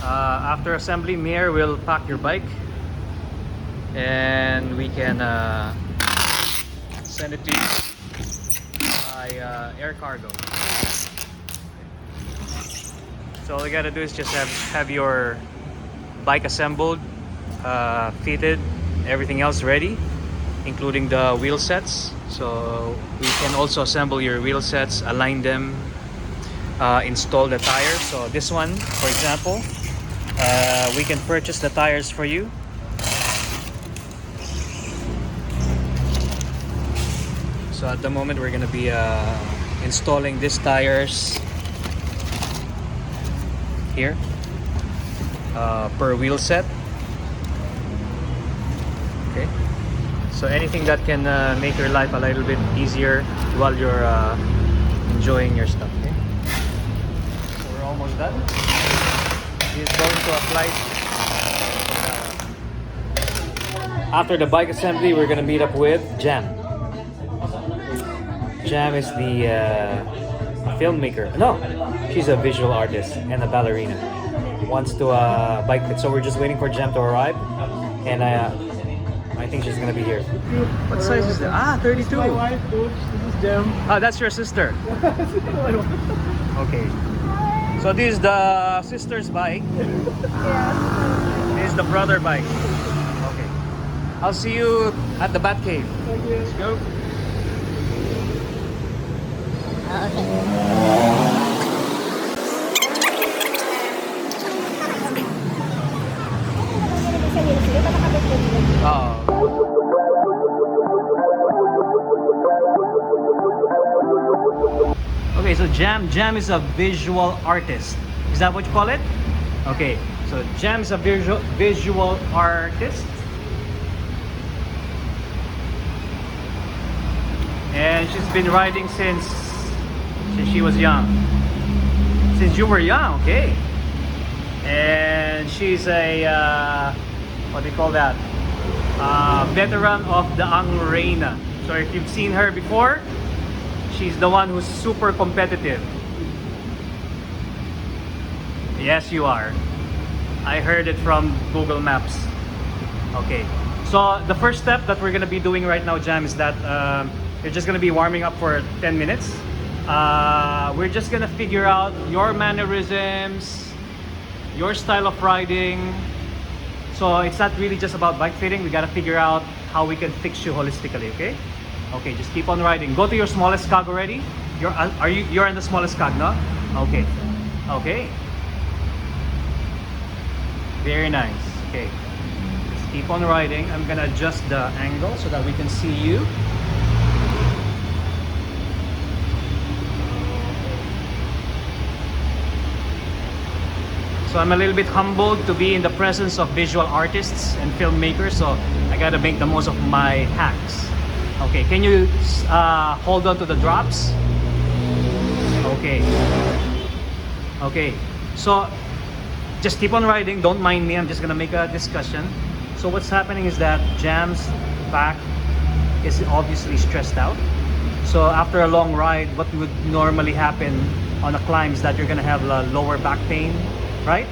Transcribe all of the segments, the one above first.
After assembly, Mir will pack your bike and we can send it to you by air cargo. So all you gotta do is just have your bike assembled, fitted, everything else ready, including the wheel sets. So we can also assemble your wheel sets, align them, install the tires. So this one, for example, we can purchase the tires for you. So at the moment we're gonna be installing these tires here per wheel set. Okay, so anything that can make your life a little bit easier while you're enjoying your stuff. Okay, so we're almost done. He's going to apply. After the bike assembly, we're gonna meet up with Jam. Jam is the filmmaker. No, she's a visual artist and a ballerina. Wants to bike fit, so we're just waiting for Jam to arrive, and I think she's gonna be here. What size is that? Ah, 32. My wife, coach. This is Jem. Ah, that's your sister. Okay. So this is the sister's bike. This is the brother bike. Okay. I'll see you at the Bat Cave. Thank you. Let's go. Oh. Okay, so Jam is a visual artist. Is that what you call it? Okay, so Jam is a visual artist. And she's been riding since she was young. Since you were young, okay. And she's a what do you call that? Veteran of the Reina. So if you've seen her before, she's the one who's super competitive. Yes, you are. I heard it from Google Maps. Okay. So the first step that we're gonna be doing right now, Jam, is that you're just gonna be warming up for 10 minutes. We're just gonna figure out your mannerisms, your style of riding. So it's not really just about bike fitting. We gotta figure out how we can fix you holistically. Okay? Okay, just keep on riding. Go to your smallest cog already. You're in the smallest cog, no? Okay. Okay. Very nice. Okay. Just keep on riding. I'm gonna adjust the angle so that we can see you. So I'm a little bit humbled to be in the presence of visual artists and filmmakers, so I gotta make the most of my hacks. Okay, can you hold on to the drops? Okay. Okay, so just keep on riding, don't mind me, I'm just gonna make a discussion. So what's happening is that Jam's back is obviously stressed out. So after a long ride, what would normally happen on a climb is that you're gonna have a lower back pain, right?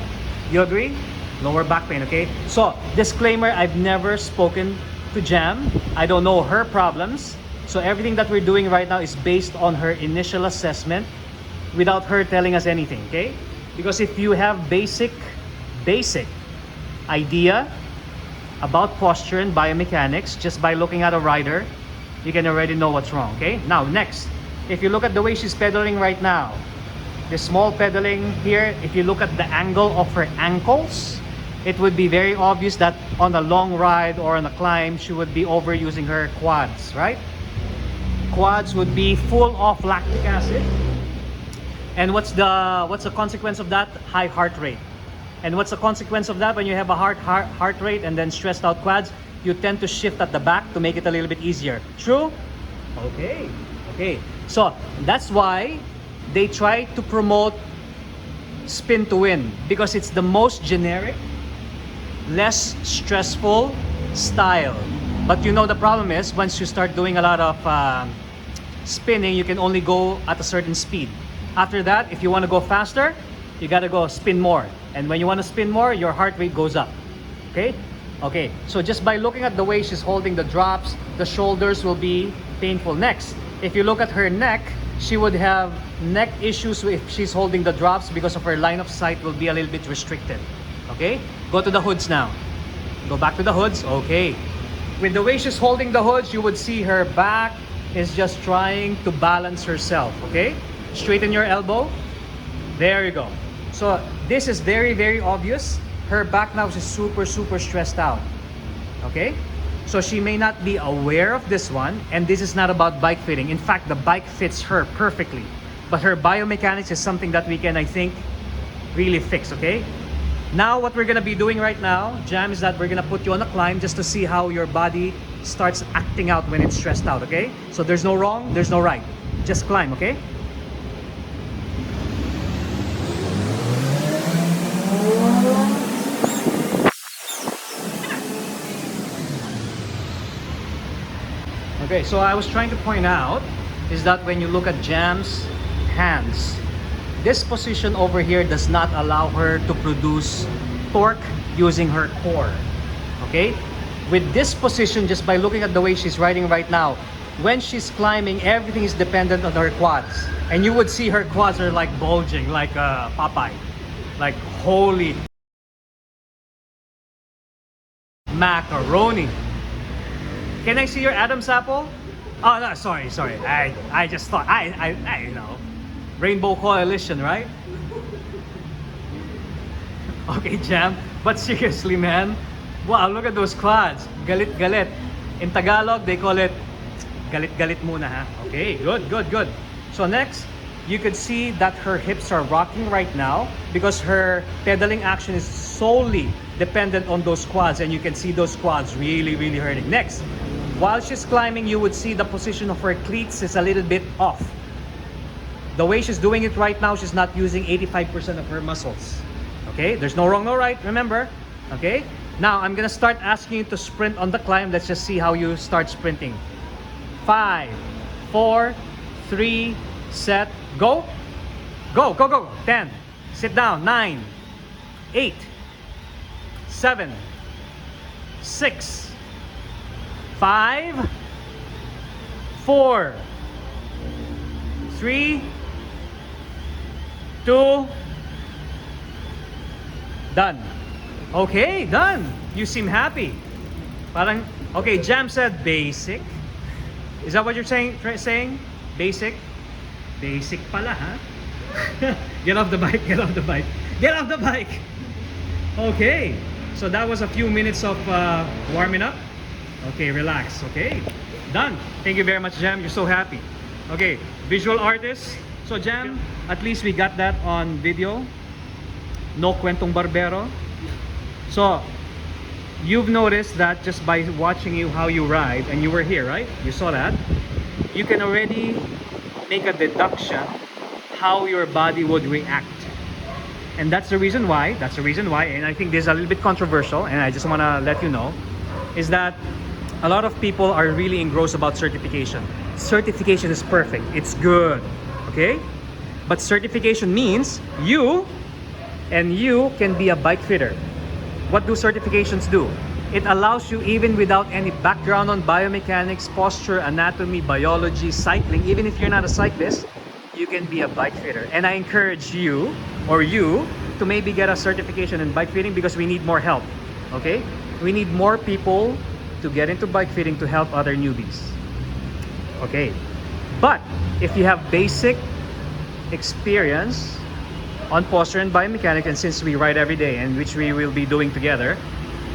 You agree? Lower back pain, okay? So, disclaimer, I've never spoken to Jam. I don't know her problems. So everything that we're doing right now is based on her initial assessment without her telling us anything, okay? Because if you have basic idea about posture and biomechanics just by looking at a rider, you can already know what's wrong, okay? Now, next, if you look at the way she's pedaling right now, the small pedaling here, if you look at the angle of her ankles, it would be very obvious that on a long ride or on a climb, she would be overusing her quads, right? Quads would be full of lactic acid. And what's the consequence of that? High heart rate. And what's the consequence of that when you have a heart rate and then stressed out quads? You tend to shift at the back to make it a little bit easier. True? Okay. Okay. So that's why they try to promote spin to win, because it's the most generic, less stressful style. But you know the problem is once you start doing a lot of spinning, you can only go at a certain speed. After that, if you want to go faster, you got to go spin more. And when you want to spin more, your heart rate goes up. Okay? Okay, so just by looking at the way she's holding the drops, the shoulders will be painful. Next, if you look at her neck, she would have neck issues if she's holding the drops because of her line of sight will be a little bit restricted. Okay? Go to the hoods now. Go back to the hoods. Okay. With the way she's holding the hoods, you would see her back is just trying to balance herself. Okay? Straighten your elbow. There you go. So this is very, very obvious. Her back now is super stressed out. Okay? So she may not be aware of this one, and this is not about bike fitting. In fact, the bike fits her perfectly. But her biomechanics is something that we can, I think, really fix, okay? Now, what we're gonna be doing right now, Jam, is that we're gonna put you on a climb just to see how your body starts acting out when it's stressed out, okay? So there's no wrong, there's no right. Just climb, okay? Okay, so I was trying to point out is that when you look at Jam's hands, this position over here does not allow her to produce torque using her core. Okay? With this position, just by looking at the way she's riding right now, when she's climbing, everything is dependent on her quads. And you would see her quads are like bulging, like Popeye. Like, holy macaroni. Can I see your Adam's apple? Oh, no, sorry. I just thought, I you know, Rainbow Coalition, right? Okay, Jam. But seriously, man, wow, look at those quads. Galit, galit. In Tagalog, they call it galit, galit muna, ha? Okay, good. So next, you could see that her hips are rocking right now because her pedaling action is solely dependent on those quads, and you can see those quads really hurting. Next, while she's climbing, you would see the position of her cleats is a little bit off. The way she's doing it right now, she's not using 85% of her muscles. Okay, there's no wrong, no right, remember? Okay, now I'm gonna start asking you to sprint on the climb. Let's just see how you start sprinting. 5, 4, 3, set, go. Go. 10, sit down. 9, 8, 7, 6, 5, 4, 3, 2, done. Okay, done. You seem happy. Parang, okay, Jam said basic. Is that what you're saying? Basic? Basic pala, ha? Get off the bike. Okay, so that was a few minutes of warming up. Okay, relax. Okay, done. Thank you very much, Jam. You're so happy. Okay, visual artist. So Jam, at least we got that on video. No kwentong barbero. So you've noticed that just by watching you how you ride, and you were here, right? You saw that. You can already make a deduction how your body would react. And that's the reason why, and I think this is a little bit controversial, and I just want to let you know, is that a lot of people are really engrossed about certification. Certification is perfect. It's good. Okay? But certification means you can be a bike fitter. What do certifications do? It allows you, even without any background on biomechanics, posture, anatomy, biology, cycling, even if you're not a cyclist, you can be a bike fitter. And I encourage you to maybe get a certification in bike fitting because we need more help. Okay? We need more people to get into bike fitting to help other newbies. Okay. But if you have basic experience on posture and biomechanics, and since we ride every day, and which we will be doing together,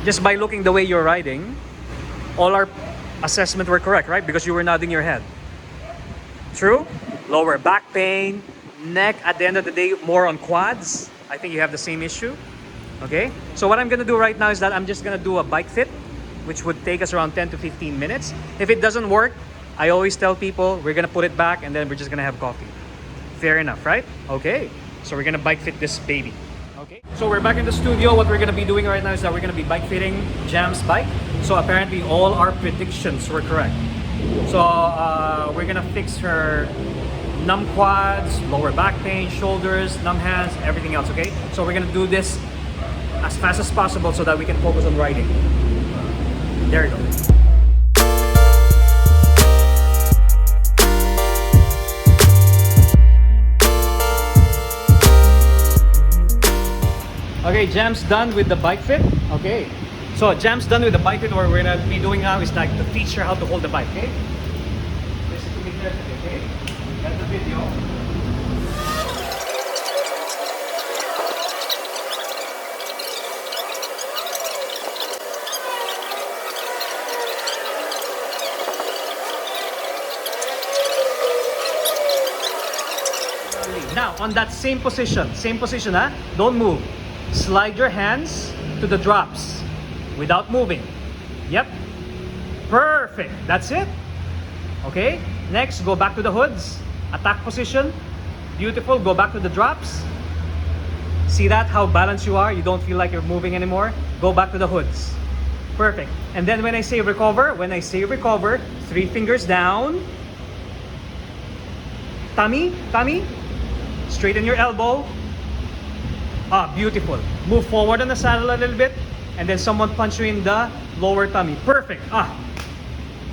just by looking the way you're riding, all our assessments were correct, right? Because you were nodding your head. True? Lower back pain, neck, at the end of the day, more on quads. I think you have the same issue. Okay? So what I'm gonna do right now is that I'm just gonna do a bike fit, which would take us around 10 to 15 minutes. If it doesn't work, I always tell people we're gonna put it back and then we're just gonna have coffee. Fair enough, right? Okay. So we're gonna bike fit this baby. Okay. So we're back in the studio. What we're gonna be doing right now is that we're gonna be bike fitting Jam's bike. So apparently all our predictions were correct. So we're gonna fix her numb quads, lower back pain, shoulders, numb hands, everything else, okay? So we're gonna do this as fast as possible so that we can focus on riding. There you go. Okay, Jam's done with the bike fit. Okay, so Jam's done with the bike fit. What we're gonna be doing now is like to teach her how to hold the bike. Okay, listen to me carefully. Okay, got the video. Now on that same position, huh? Don't move. Slide your hands to the drops without moving. Yep. Perfect. That's it. Okay. Next, go back to the hoods. Attack position. Beautiful. Go back to the drops. See that? How balanced you are? You don't feel like you're moving anymore. Go back to the hoods. Perfect. And then when I say recover, 3 fingers down. Tummy. Straighten your elbow. Ah, beautiful. Move forward on the saddle a little bit, and then someone punch you in the lower tummy. Perfect. Ah,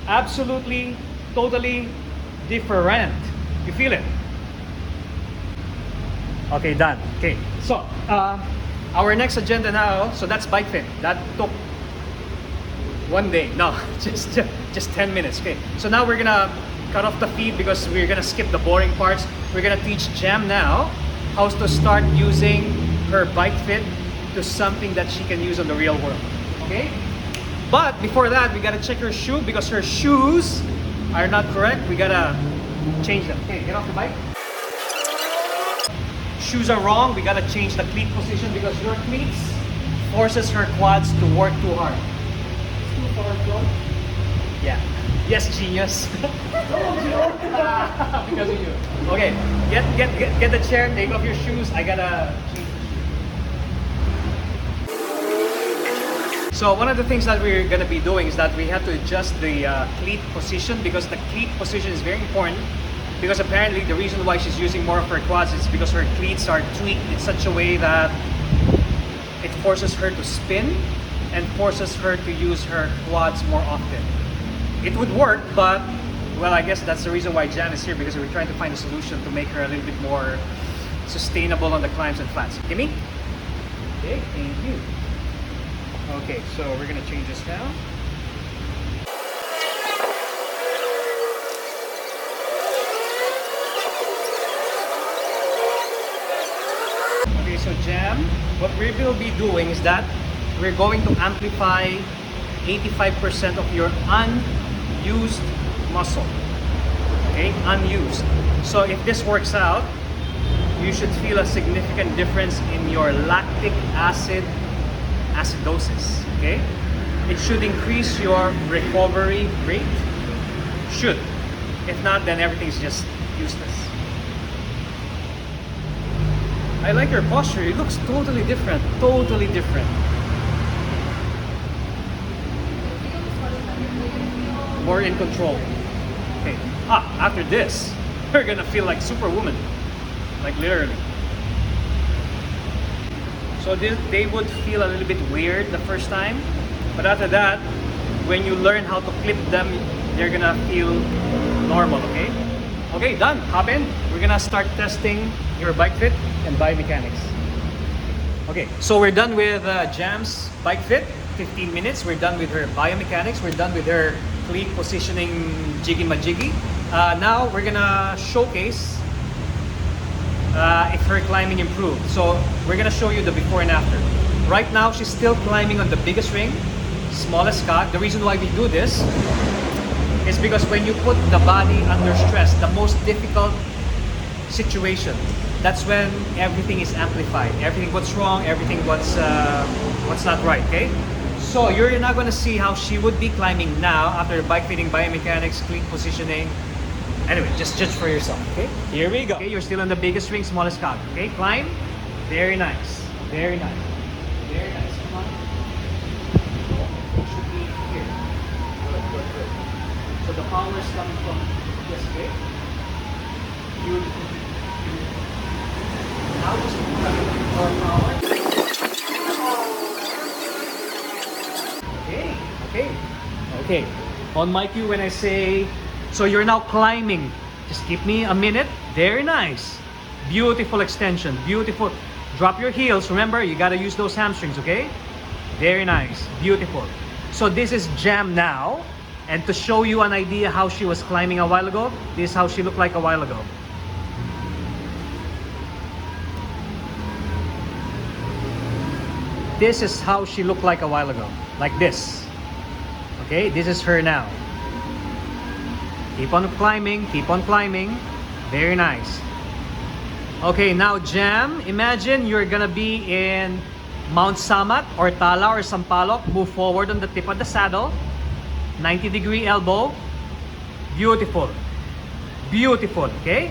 absolutely, totally different. You feel it? Okay, done. Okay, so our next agenda now. So that's bike fit. That took 1 day. No, just 10 minutes. Okay, so now we're gonna cut off the feed because we're gonna skip the boring parts. We're gonna teach Jam now how to start using her bike fit to something that she can use on the real world. Okay? But before that, we gotta check her shoe because her shoes are not correct. We gotta change them. Okay, get off the bike. Shoes are wrong. We gotta change the cleat position because your cleats forces her quads to work too hard. It's too far, bro. Yeah. Yes, genius. Because of you. Okay, get the chair, take off your shoes. I gotta change the shoes. So one of the things that we're gonna be doing is that we have to adjust the cleat position because the cleat position is very important. Because apparently the reason why she's using more of her quads is because her cleats are tweaked in such a way that it forces her to spin and forces her to use her quads more often. It would work, but well, I guess that's the reason why Jan is here, because we're trying to find a solution to make her a little bit more sustainable on the climbs and flats. Gimme? Okay, thank you. Okay, so we're gonna change this now. Okay, so Jam, what we will be doing is that we're going to amplify 85% of your unused muscle. Okay, unused. So if this works out, you should feel a significant difference in your lactic acid acidosis. Okay, it should increase your recovery rate. Should. If not, then everything's just useless. I like your posture. It looks totally different. Totally different. More in control. Okay. After this, you're gonna feel like Superwoman. Like literally. So they would feel a little bit weird the first time, but after that, when you learn how to clip them, they're gonna feel normal, okay? Okay, done. Hop in. We're gonna start testing your bike fit and biomechanics. Okay, so we're done with Jam's bike fit. 15 minutes. We're done with her biomechanics. We're done with her cleat positioning jiggy-majiggy. Now we're gonna showcase if her climbing improved. So we're gonna show you the before and after. Right now, she's still climbing on the biggest ring, smallest cog. The reason why we do this is because when you put the body under stress, the most difficult situation, that's when everything is amplified. Everything what's wrong, everything what's not right, okay? So you're not gonna see how she would be climbing now after bike fitting, biomechanics, cleat positioning. Anyway, just judge for yourself, okay? Here we go. Okay, you're still on the biggest ring, smallest cog. Okay, climb. Very nice. Very nice. Very nice. Come on. It should be here. Good. So the power is coming from this, okay? You Okay, on my cue when I say, so you're now climbing. Just give me a minute. Very nice. Beautiful extension, beautiful. Drop your heels. Remember, you gotta use those hamstrings, okay? Very nice, beautiful. So this is Jam now. And to show you an idea how she was climbing a while ago, this is how she looked like a while ago. This is how she looked like a while ago. Like this. Okay, this is her now. Keep on climbing, keep on climbing. Very nice. Okay, now Jam, imagine you're gonna be in Mount Samat or Tala or Sampaloc. Move forward on the tip of the saddle. 90-degree elbow. Beautiful. Beautiful, okay?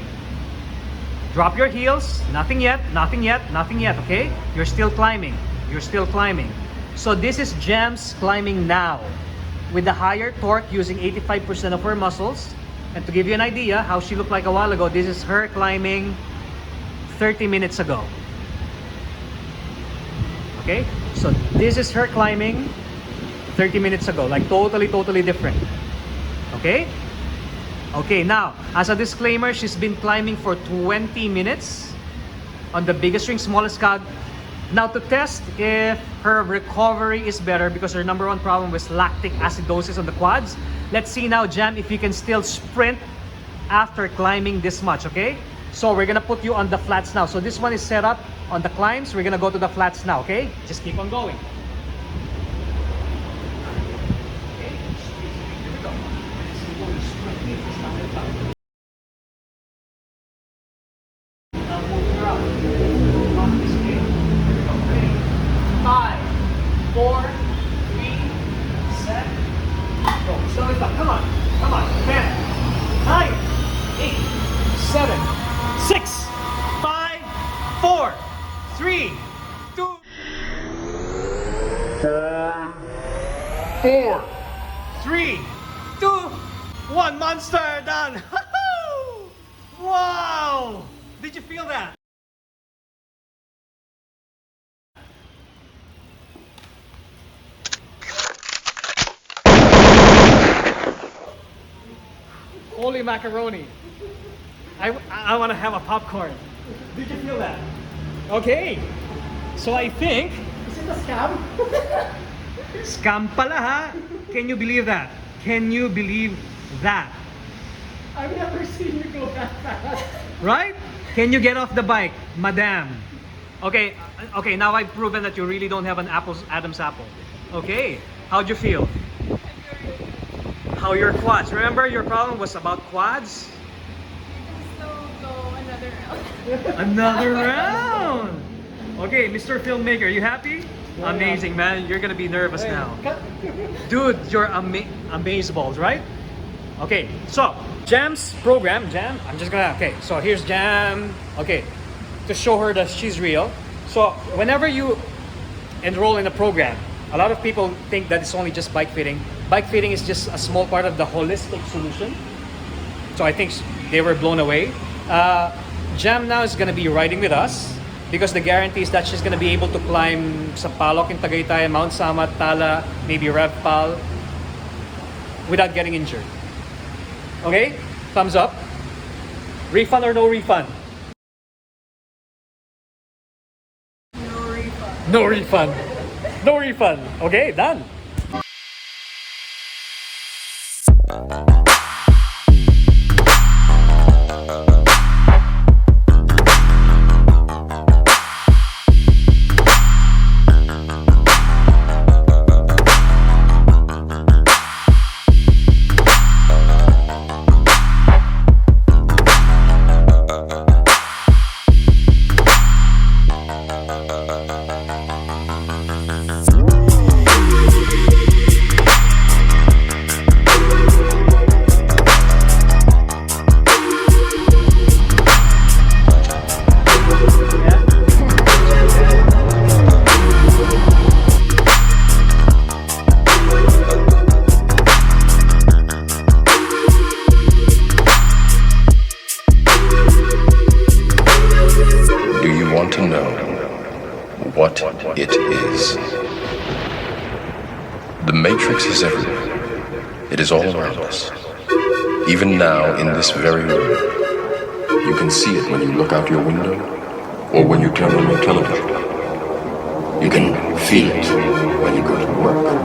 Drop your heels. Nothing yet, nothing yet, nothing yet, okay? You're still climbing. You're still climbing. So this is Jam's climbing now with the higher torque using 85% of her muscles. And to give you an idea how she looked like a while ago, this is her climbing 30 minutes ago. Okay? So this is her climbing 30 minutes ago. Like totally different. Okay? Okay, now, as a disclaimer, she's been climbing for 20 minutes on the biggest ring, smallest cog. Now to test if her recovery is better, because her number one problem was lactic acidosis on the quads. Let's see now, Jam, if you can still sprint after climbing this much, okay? So we're gonna put you on the flats now. So this one is set up on the climbs. We're gonna go to the flats now, okay? Just keep on going. Okay, here we go. Now move her up. On this way. Here we go. Ready? 5, 4, 3, set, go. Slow it down. Come on. Come on. 10, 9, 8, 7, 6, 5, 4, 3, 2, 4, 3, 2, 1. Monster done. Wow! Did you feel that? Holy macaroni. I want to have a popcorn. Did you feel that? Okay. So I think... Is it a scam? Scam pala ha? Can you believe that? Can you believe that? I've never seen you go that fast. Right? Can you get off the bike, madam? Okay, okay, now I've proven that you really don't have an Adam's apple. Okay, how'd you feel? How your quads? Remember your problem was about quads? So go another round. Another round! Okay, Mr. Filmmaker, you happy? Yeah, Amazing, man. You're gonna be nervous Hey, now. cut. Dude, you're amazeballs, right? Okay, so Jam's program, Jam, I'm just gonna, okay, so here's Jam, okay, to show her that she's real. So whenever you enroll in a program, a lot of people think that it's only just bike fitting. Bike fitting is just a small part of the holistic solution. So I think they were blown away. Jam now is gonna be riding with us because the guarantee is that she's gonna be able to climb sa Palok in Tagaytay, Mount Samat, Tala, maybe Revpal without getting injured. Okay? Thumbs up. Refund or no refund? No refund. No refund. No refund. Okay, done. To know what it is. The Matrix is everywhere. It is all around us. Even now, in this very room, you can see it when you look out your window or when you turn on your television. You can feel it when you go to work